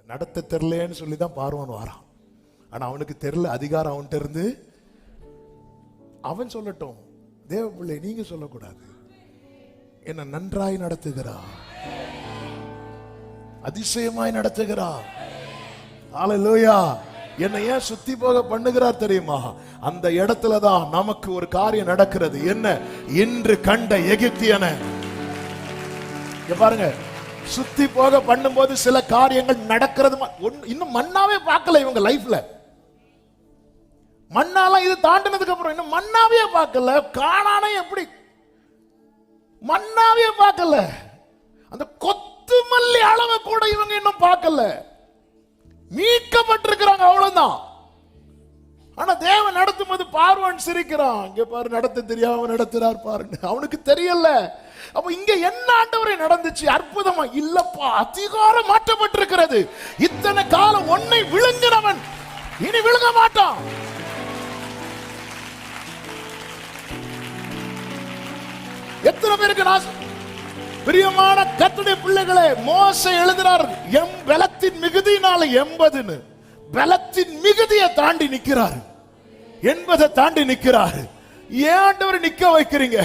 நடத்த தெரியலன்னு சொல்லிதான் பார்வோன் வாரான். ஆனா அவனுக்கு தெரியல, அதிகாரம் அவன்கிட்ட இருந்து. அவன் சொல்லட்டும், தேவ பிள்ளை நீங்க சொல்லக்கூடாது. என்ன நன்றாய் நடத்துகிறார், அதிசயமாய் நடத்துகிறார். ஹல்லேலூயா. என்னை ஏன் சுத்தி போக பண்ணுகிறார் தெரியுமா? அந்த இடத்துலதான் நமக்கு ஒரு காரியம் நடக்கிறது. என்ன? இன்று கண்ட எகிப்தியனை பாருங்க, சுத்தி போக பண்ணும்போது சில காரியங்கள் நடக்கிறது. இன்னும் மன்னாவே பார்க்கல இவங்க லைஃப்ல. மண்ணாலாம் இது தாண்டினதுக்கு அப்புறம் இன்னும் மண்ணாவே பார்க்கல. காணானே எப்படி மண்ணாவே பார்க்கல. அந்த கொத்துமல்லி அளவை கூட இவங்க இன்னும் பார்க்கல. மீட்கப்பட்டிருக்கிறாங்க, அவ்வளவுதான். ஆனா தேவன் நடத்தும் போது பார்வன் சிரிக்கிறான். இங்க பாரு, நடத்த தெரியாம நடத்துறார் பாருங்க, அவனுக்கு தெரியல. அப்ப இங்க என்ன ஆண்டவரே நடந்துச்சு? அற்புதமா இல்லப்பா, அதிகாரம் மாற்றப்பட்டிருக்கிறது. இத்தனை காலம் ஒன்னை விழுங்கினவன் இனி விழுங்க மாட்டான். எத்தனை பேருக்கு நான் பிரியமான கர்த்தருடைய பிள்ளைகளே, மோசே எழுதுறார், பலத்தின் மிகுதியினால 80 பலத்தின் மிகுதியை தாண்டி நிக்கிறார். 80 தாண்டி நிக்கிறார். ஏன் ஆண்டவர் நிக்க வைக்கிறீங்க?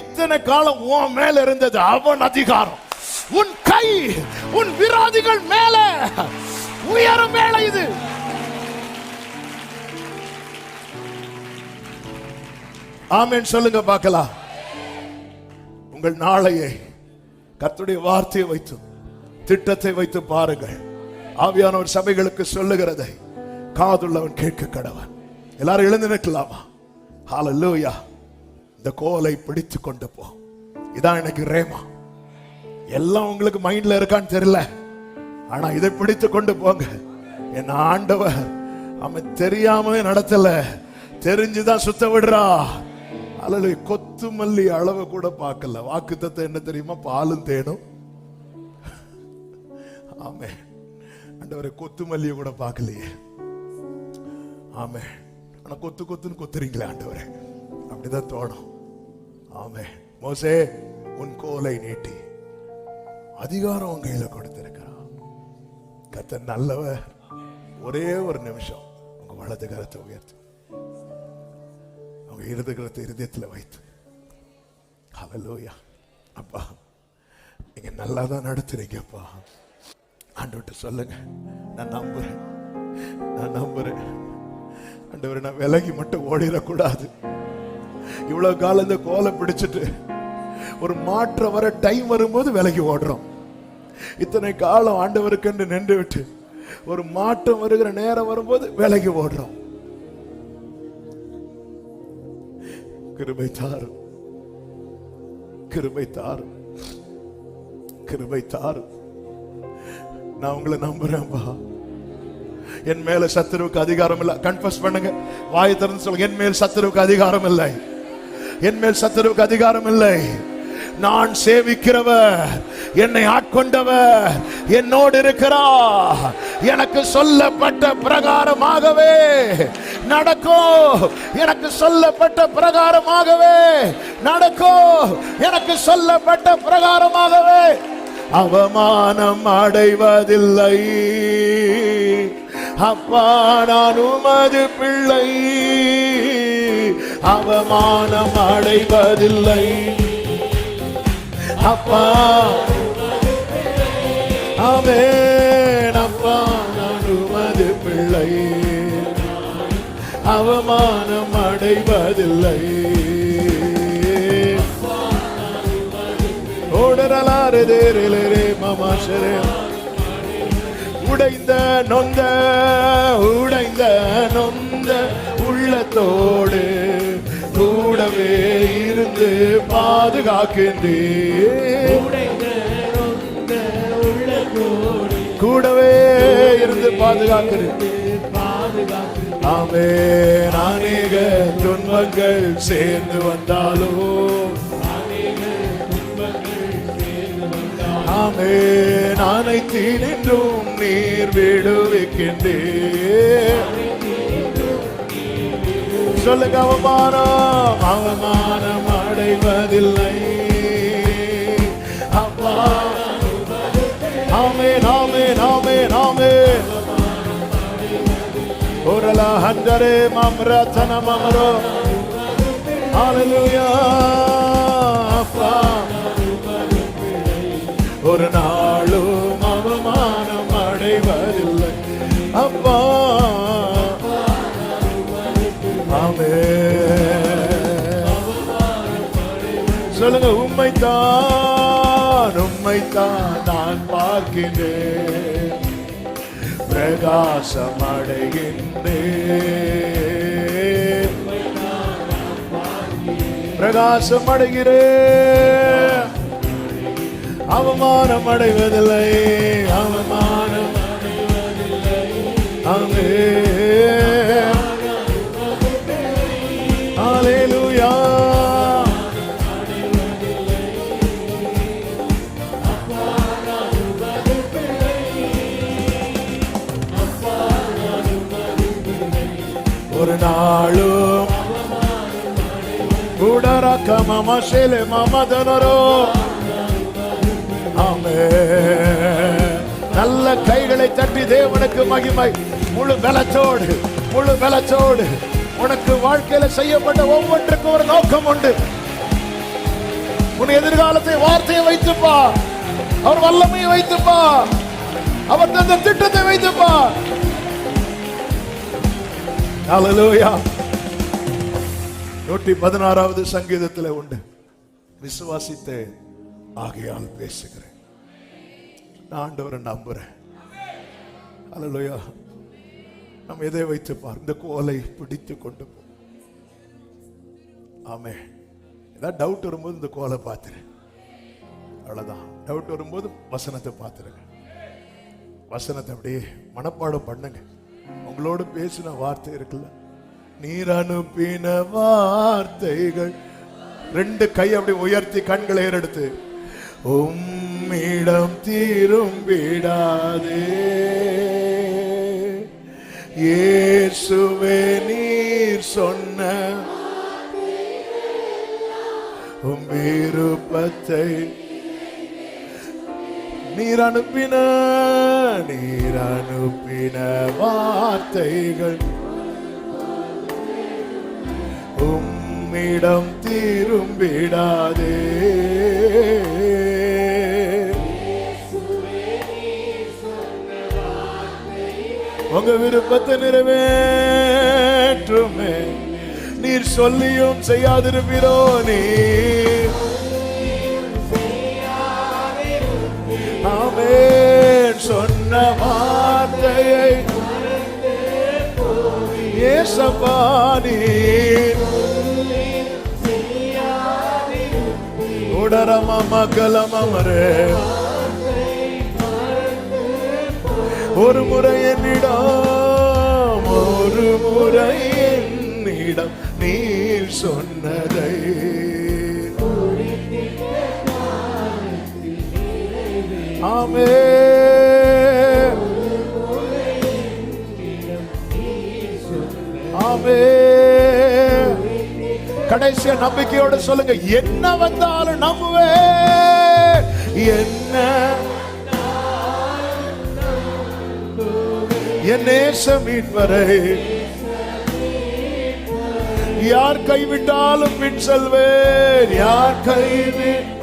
இத்தனை காலம் உன் மேல இருந்தது அவன் அதிகாரம். உன் கை உன் விரோதிகள் மேல உயரும் மேல இது. ஆமென் சொல்லுங்க பார்க்கலாம். உங்கள் நாளையை கர்த்தருடைய வார்த்தையை வைத்து திட்டத்தை வைத்து பாருங்கள். ஆவியானவர் சபைகளுக்கு சொல்லுகிறதை காதுள்ளவன் கேட்க கடவன். எல்லாரும் எழுந்து நிற்கலாமா? ஹல்லேலூயா. இந்த கோலை பிடித்து கொண்டு போ. இதான் எனக்கு ரேமா. எல்லாம் உங்களுக்கு மைண்ட்ல இருக்கான்னு தெரியல, ஆனா இதை பிடித்து கொண்டு போங்க. என் ஆண்டவர் அவன் தெரியாம நடத்தல, தெரிஞ்சுதான் சுத்த விடுறா. அல்ல கொத்துமல்லி அளவு கூட பார்க்கல. வாக்குத்தத்தம் என்ன தெரியுமா? பாலும் தேனும். ஆமே. ஆண்டவரே, கொத்துமல்லியை கூட பார்க்கலையே. ஆமே. ஆனா கொத்து கொத்துன்னு கொத்துறீங்களே ஆண்டவரே, அப்படிதான் தோணும். ஆமே. மோசே, உன் கோலை நீட்டி அதிகாரம் உன் கையில கொடுத்திருக்கிறான். கர்த்தர் நல்லவர். ஒரே ஒரு நிமிஷம் உங்க வலது கரத்தை உயர்த்து, உங்க இடது கரத்தை இருதயத்தில் வைத்து, ஹல்லேலூயா. அப்பா, நீங்க நல்லா தான் நடத்துறீங்கப்பா. ஆண்டவர்கிட்ட சொல்லுங்க, நான் நம்புறேன், நான் நம்புறேன். ஆண்டவரே, நான் விலகி மட்டும் ஓடிடக்கூடாது. இவ்வளவு காலம் இந்த கோலை பிடிச்சிட்டு ஒரு மாற்றம் வர டைம் வரும்போது விலகி ஓடுறோம். இத்தனை காலம் ஆண்டவருக்கு நின்று விட்டு ஒரு மாற்றம் வருகிற நேரம் வரும்போது விலகி ஓடுறோம். கிருபை தாரும், கிருபை தாரும், கிருபை தாரும். நான் உங்களை நம்புறேன்பா. என் மேல சத்துருவுக்கு அதிகாரம் இல்லை. கன்ஃபஸ் பண்ணுங்க, வாயை திறந்து சொல்லுங்க, என் மேல் சத்துருவுக்கு அதிகாரம் இல்லை, என் மேல் சத்துருவுக்கு அதிகாரம் இல்லை. நான் சேவிக்கிறவர், என்னை ஆட்கொண்டவர் என்னோடு இருக்கிறார். எனக்கு சொல்லப்பட்ட பிரகாரமாகவே நடக்கும், எனக்கு சொல்லப்பட்ட பிரகாரமாகவே நடக்கும், எனக்கு சொல்லப்பட்ட பிரகாரமாகவே. அவமானம் அடைவதில்லை அப்பா, நான் உமது பிள்ளை. அவமானம் அடைவதில்லை அப்பா. ஆமென். அப்பா, நான் உமது பிள்ளை. அவமானம் அடைவதில்லை. ஓடரலாரே தேரே மாமாஷரே. உடைந்த நொந்த உடைந்த நொந்த உள்ளத்தோடு கூடவே இருந்து பாதுகாக்கின்றே. கூடவே இருந்து பாதுகாக்கிறேன். ஆமென். அநேக துன்பங்கள் சேர்ந்து வந்தாலும், ஆமென், அனைத்தினின்றும் நீர் விடுவிக்கின்றே. சொல்லுங்க, அவமானம் அவமானம் அடைவதில்லை அப்பா. ஆமென், ஆமென், ஆமென், ஆமென். அந்தரே மம்ரதன மமரோ. ஹalleluya. அப்பா ஒரு நாளும் அவமானம் அடைவதில்லை அப்பா. ஆமென். சொல்லுங்க, உம்மைத்தான் உம்மைத்தான் நான் பார்க்கின்றேன், பிரகாசம் அடைகின்றேன், பிரகாசம் அடைகிறேன், அவமானம் அடைவதில்லை, அவமானம் அடைவதில்லை. ஆமென். ஹalleluya. ஒரு நாளும் கூடரக்க மமசேலே மமதனரோ. ஆமென். நல்ல கைகளை தட்டி தேவனுக்கு மகிமை. முழு பலத்தோடு முழு பலத்தோடு உனக்கு வாழ்க்கையில செய்யப்பட்ட ஒவ்வொன்றுக்கும் ஒரு நோக்கம் உண்டு. உன் எதிர்காலத்தை வார்த்தையை வைத்துப்பா, அவர் வல்லமையை வைத்துப்பா, அவர் தந்த திட்டத்தை வைத்துப்பா. ஹalleluya. 116வது சங்கீதத்தில் உண்டு, விசுவாசித்தேன் ஆகையால் பேசுகிறேன். நான் ஆண்டவரை நம்புறேன். ஹalleluya. நம்ம எதை வைத்து பார், இந்த கோலை பிடித்து கொண்டு போ. ஆமென். ஏதாவது டவுட் வரும்போது இந்த கோலை பார்த்துரு, அவ்வளவுதான். டவுட் வரும்போது வசனத்தை பார்த்துருங்க, வசனத்தை அப்படியே மனப்பாடம் பண்ணுங்க. உங்களோடு பேசின வார்த்தை இருக்குல்ல, நீர் அனுப்பின வார்த்தைகள். 2 கை அப்படி உயர்த்தி கண்களை ஏறெடுத்து, உம்மிடம் திரும்பிடாதே இயேசுவே, நீர் சொன்ன உம் விருப்பத்தை நீர் அனுப்பின வார்த்தைகள் உம்மிடம் திரும்பிடாதே. உங்க விருப்பத்தை நிறைவேற்றுமே. நீர் சொல்லியும் செய்யாதிருப்பீரோ, நீர் ஆமென் சொன்ன வார்த்தையை ஏசப்பா நீர் உடரம மக்களமரே. ஒரு முறை என்னிடம் நீர் சொன்னதை ஆமென் ஆமென். கடைசியா நம்பிக்கையோடு சொல்லுங்க, என்ன வந்தாலும் நம்புவேன், என்ன என் நேசம் மீட்பரை யார் கைவிட்டாலும் பின் செல்வேன், யார் கைவிட்டாலும்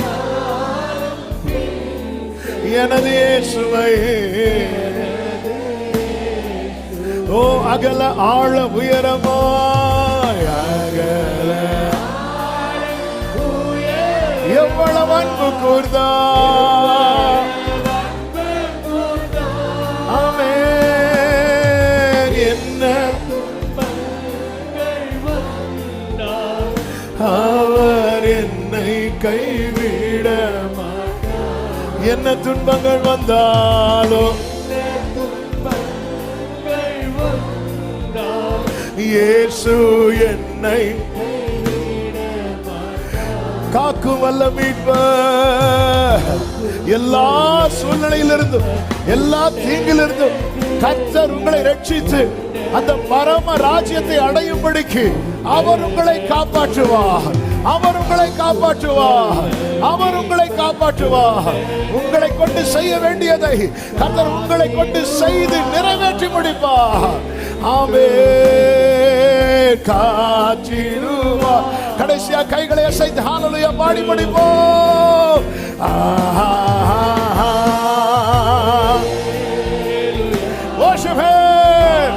எனது இயேசுவை. ஓ அகல ஆழ உயரமாய் அகல எவ்வளவு அன்பு கூர்ந்தா. ஆமென். என்ன அவர் என்னை கைவிட மாட்டார். என்ன துன்பங்கள் வந்தாலும் இயேசு என்னை காக்கும் வல்ல மீட்பர். எல்லா சூழ்நிலையிலிருந்தும் எல்லா தீங்கிலிருந்தும் கர்த்தர் உங்களை ரட்சித்து அந்த பரம ராஜ்யத்தை அடையும்படிக்கு அவர் உங்களை காப்பாற்றுவார், அவர் உங்களை காப்பாற்றுவார், அவர் உங்களை காப்பாற்றுவார். உங்களை கொண்டு செய்ய வேண்டியதை கர்த்தர் உங்களை கொண்டு செய்து நிறைவேற்றி முடிப்பார். ஆமென். காற்றிடுவா. கடைசியா கைகளை அசைத்து ஹalleluya பாடி முடிப்போம். worship him.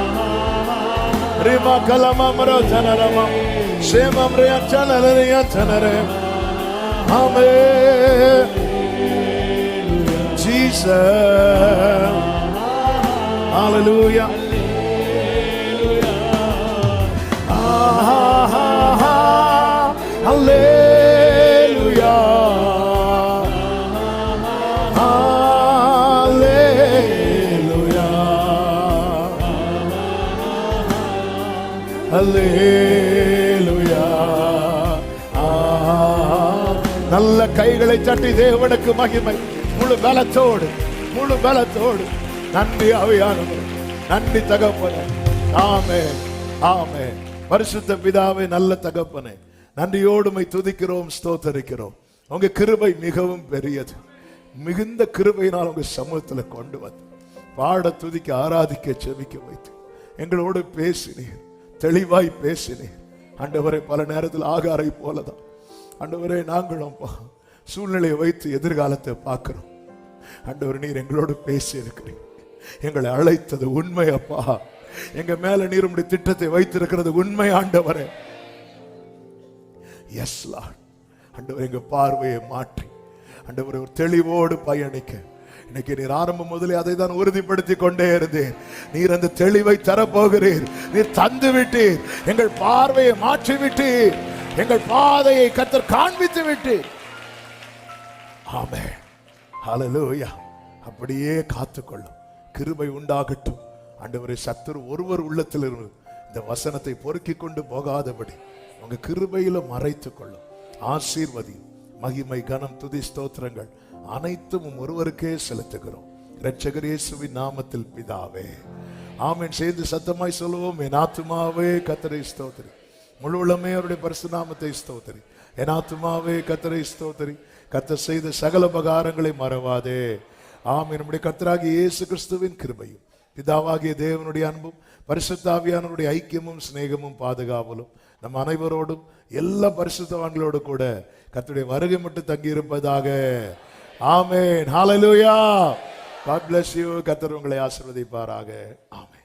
Rima kalamamro tanaramam shemam riya chanariya tanare. Amen. Jesus. Hallelujah. Hallelujah. Hallelujah. Hallelujah. நல்ல கைகளை தட்டி தேவனுக்கு மகிமை. முழு பலத்தோடு, முழு பலத்தோடு. நன்றி ஆவியானவர், நன்றி தகப்பனே. ஆமென், ஆமென். பரிசுத்த பிதாவே, நல்ல தகப்பனே, நன்றியோடு உம்மை துதிக்கிறோம், ஸ்தோத்தரிக்கிறோம். உங்க கிருபை மிகவும் பெரியது. மிகுந்த கிருபையினால் உங்க சமூகத்தில் கொண்டு வந்து பாட, துதிக்க, ஆராதிக்க, செபிக்க வைத்து எங்களோடு பேசினீர், தெளிவாய் பேசினீர். ஆண்டவரே, பல நேரத்தில் ஆகாரை போலதான் ஆண்டவரே நாங்களும் சூழ்நிலையை வைத்து எதிர்காலத்தை பார்க்கிறோம். ஆண்டவர், நீர் எங்களோடு பேசி இருக்கிறீர். எங்களை அழைத்தது உண்மை அப்பா. எங்க மேல நீர் உம்முடைய திட்டத்தை வைத்திருக்கிறது உண்மை ஆண்டவரே. Yes lord. ஆண்டவர், எங்க பார்வையை மாற்றி ஆண்டவர் ஒரு தெளிவோடு பயணிக்க இன்னைக்கு நீர் ஆரம்பம் முதலே அதை தான் உறுதிப்படுத்தி கொண்டே இருந்தேன். நீர் அந்த தெளிவை தரப்போகிறீர். நீர் தந்து விட்டீர். எங்கள் பார்வையை மாற்றி விட்டீர். எங்கள் பாதையை கர்த்தர் காண்பித்து விட்டீர். ஆமென். ஹல்லேலூயா. அப்படியே காத்துக்கொள்ளும். கிருபை உண்டாகட்டும். ஆண்டவரே, சத்துரு ஒருவர் உள்ளத்தில் இருந்து இந்த வசனத்தை பொறுக்கி கொண்டு போகாதபடி உங்க கிருபையில மறைத்துக் கொள்ளும். ஆசீர்வதி. மகிமை, கனம், துதி, ஸ்தோத்திரங்கள் அனைத்தும் ஒருவருக்கே செலுத்துகிறோம். இரட்சகர் இயேசுவின் நாமத்தில் பிதாவே, ஆமென். சேர்ந்து சத்தமாய் சொல்லுவோம். என் ஆத்துமாவே கர்த்தரை ஸ்தோத்திரி, முழு உள்ளமே அவருடைய பரிசுத்த நாமத்தை ஸ்தோத்திரி. என் ஆத்துமாவே கர்த்தரை ஸ்தோத்திரி, கர்த்தர் செய்த சகல உபகாரங்களை மறவாதே. ஆமென். நம்முடைய கர்த்தராகிய இயேசு கிறிஸ்துவின் கிருபையும் பிதாவாகிய தேவனுடைய அன்பும் பரிசுத்த ஆவியானவருடைய ஐக்கியமும் சிநேகமும் பாதுகாவலும் நம் அனைவரோடும் எல்லா பரிசுத்தவான்களோடு கூட கர்த்தருடைய வருகை மட்டும் தங்கி இருப்பதாக. ஆமென். ஹல்லேலூயா. God bless you. கர்த்தர் உங்களை ஆசீர்வதிப்பாராக. ஆமென்.